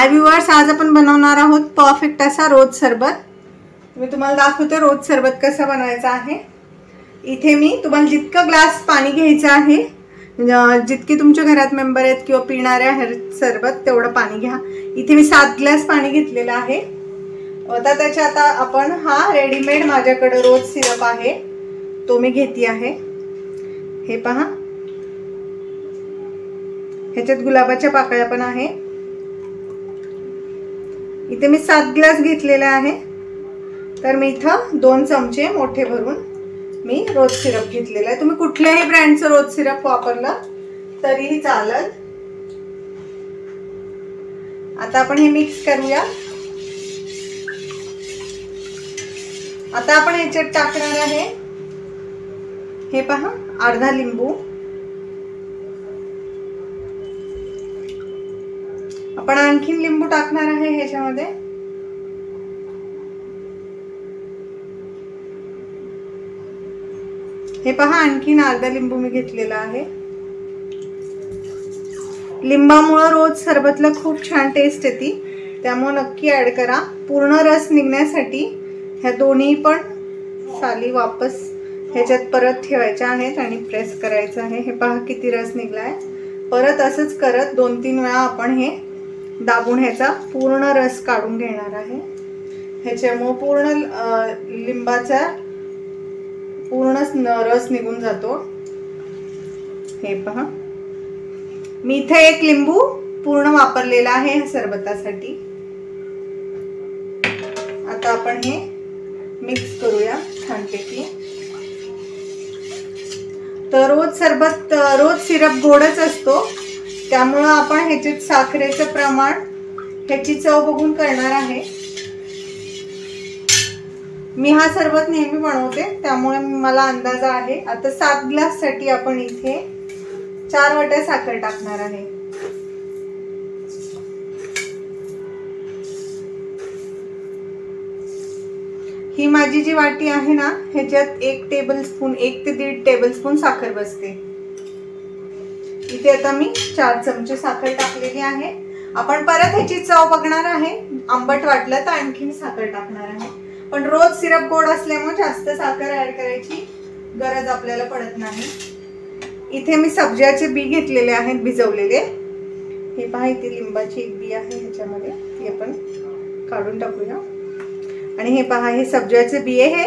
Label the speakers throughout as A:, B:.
A: हाय viewers, आज आपण बनवणार आहोत परफेक्ट असा रोज सरबत। मी तुम्हाला दाखवते रोज सरबत कसा बनवायचा आहे। इथे मी तुम्हाला जितका ग्लास पाणी घ्यायचं आहे, जितके तुमच्या घरात मेंबर आहेत किंवा पिणारे आहेत सरबत तेवढं पाणी घ्या। इथे मी 7 ग्लास पाणी घेतलेलं आहे। आता त्याच्यात आपण हा रेडीमेड माझ्याकडे रोज सिरप आहे तो मी घेते आहे। हे पहा, ह्याच्यात गुलाबाच्या पाकळ्या पण आहे। इथे मी 7 ग्लास घेतलेला आहे, तर मी इथं 2 चमचे मोठे भरून मी रोज सिरप घेतलेला आहे। तुम्ही कुठल्याही ब्रँडचं रोज सिरप वापरलं तरीही चालेल। आता आपण हे मिक्स करूया। आता आपण ह्याच्यात टाकणार आहे, हे पहा, अर्धा लिंबू। आपण आणखीन लिंबू टाकणार आहे ह्याच्यामध्ये। हे पहा, आणखीन अर्धा लिंबू मी घेतलेला आहे। लिंबामुळे रोज सरबतला खूप छान टेस्ट येते, त्यामुळे नक्की ऍड करा। पूर्ण रस निघण्यासाठी ह्या दोन्ही पण साली वापस ह्याच्यात परत ठेवायच्या आहेत आणि प्रेस करायचं आहे। हे पहा किती रस निघलाय। परत असंच करत 2-3 वेळा आपण हे दाबून ह्याचा पूर्ण रस काढून घेणार आहे। ह्याच्यामुळे पूर्ण लिंबाचा पूर्ण रस निघून जातो। हे पहा, मी इथे 1 लिंबू पूर्ण वापरलेला आहे ह्या सरबतासाठी। आता आपण हे मिक्स करूया छानपैकी। तर रोज सिरप गोडच असतो, त्यामुळे आपण ह्याच्यात साखरेचं प्रमाण ह्याची चव बघून करणार आहे। मी हा सरबत नेहमी बनवते, त्यामुळे मला अंदाज आहे। आता 7 ग्लास साठी आपण इथे 4 वाट्या साखर टाकणार आहे। ही माझी जी वाटी आहे ना, ह्याच्यात 1 टेबलस्पून 1 ते 1.5 टेबलस्पून साखर बसते। इथे आता मी 4 चमचे साखर टाकलेली आहे। आपण परत ह्याची चव बघणार आहे, आंबट वाटलं तर आणखीन साखर टाकणार आहे। पण रोज सिरप गोड असल्यामुळे जास्त साखर ऍड करायची गरज आपल्याला पडत नाही। इथे मी सब्जाचे बी घेतलेले आहेत भिजवलेले। हे पहा, इथे लिंबाची 1 बी आहे ह्याच्यामध्ये, ती आपण काढून टाकूया। आणि हे पहा, हे सब्जाचे बिये हे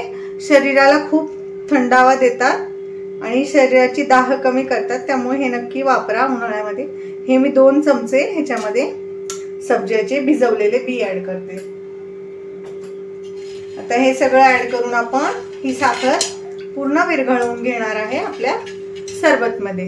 A: शरीराला खूप थंडावा देतात आणि शरीराची दाह कमी करतात, त्यामुळे हे नक्की वापरा उन्हाळ्यामध्ये। हे मी 2 चमचे ह्याच्यामध्ये सब्जाचे भिजवलेले बी ऍड करते। आता हे सगळं ऍड करून आपण ही साखर पूर्ण विरघळवून घेणार आहे आपल्या सरबतमध्ये।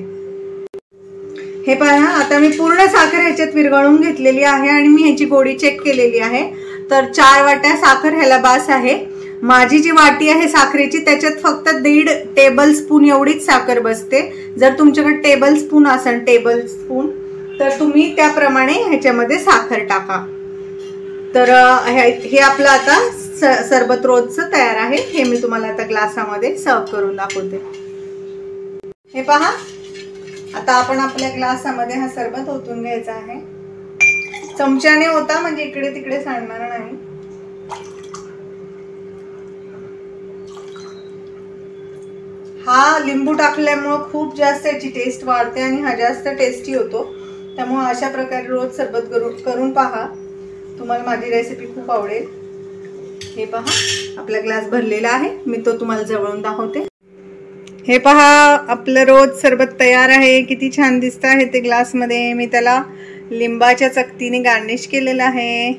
A: हे पहा, आता मी पूर्ण साखर ह्याच्यात विरघळवून घेतलेली आहे आणि मी ह्याची गोडी चेक केलेली आहे। तर 4 वाट्या साखर ह्याला बास आहे। माझी जी वाटी आहे साखरेची, त्याच्यात फक्त 1.5 टेबलस्पून एवढीच साखर बसते। जर तुमच्याकडे टेबलस्पून असेल तर तुम्ही त्याप्रमाणे ह्याच्यामध्ये साखर टाका। तर हे आपलं आता सरबत रोजचं तयार आहे। हे मी तुम्हाला आता ग्लासामध्ये सर्व करून दाखवते। हे पहा, आता आपण आपल्या ग्लासामध्ये हा सरबत ओतून घ्यायचा आहे। चमच्याने होता म्हणजे इकडे तिकडे सांडणार नाही। हा लिंबू टाकल्यामुळे खूप जास्त याची टेस्ट वाढते आणि हा जास्त टेस्टी होतो, त्यामुळे अशा प्रकारे रोज सरबत करून पहा, तुम्हाला माझी रेसिपी खूप आवडेल। हे पहा, आपला ग्लास भरलेला आहे, मी तो तुम्हाला जवळून दाखवते। हे पहा, आपलं रोज सरबत तयार आहे। किती छान दिसतं आहे ते ग्लासमध्ये। मी त्याला लिंबाच्या चकतीने गार्निश केलेलं आहे,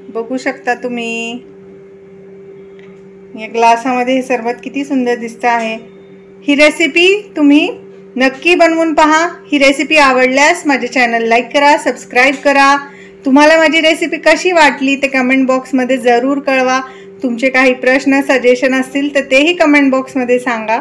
A: बघू शकता तुम्ही। या ग्लासामध्ये हे सरबत किती सुंदर दिसतं आहे। ही रेसिपी तुम्ही नक्की बनवून पहा। ही रेसिपी आवडल्यास माझे चॅनल लाईक करा, सबस्क्राईब करा। तुम्हाला माझी रेसिपी कशी वाटली ते कमेंट बॉक्समध्ये जरूर कळवा। तुमचे काही प्रश्न सजेशन असतील तर तेही कमेंट बॉक्समध्ये सांगा।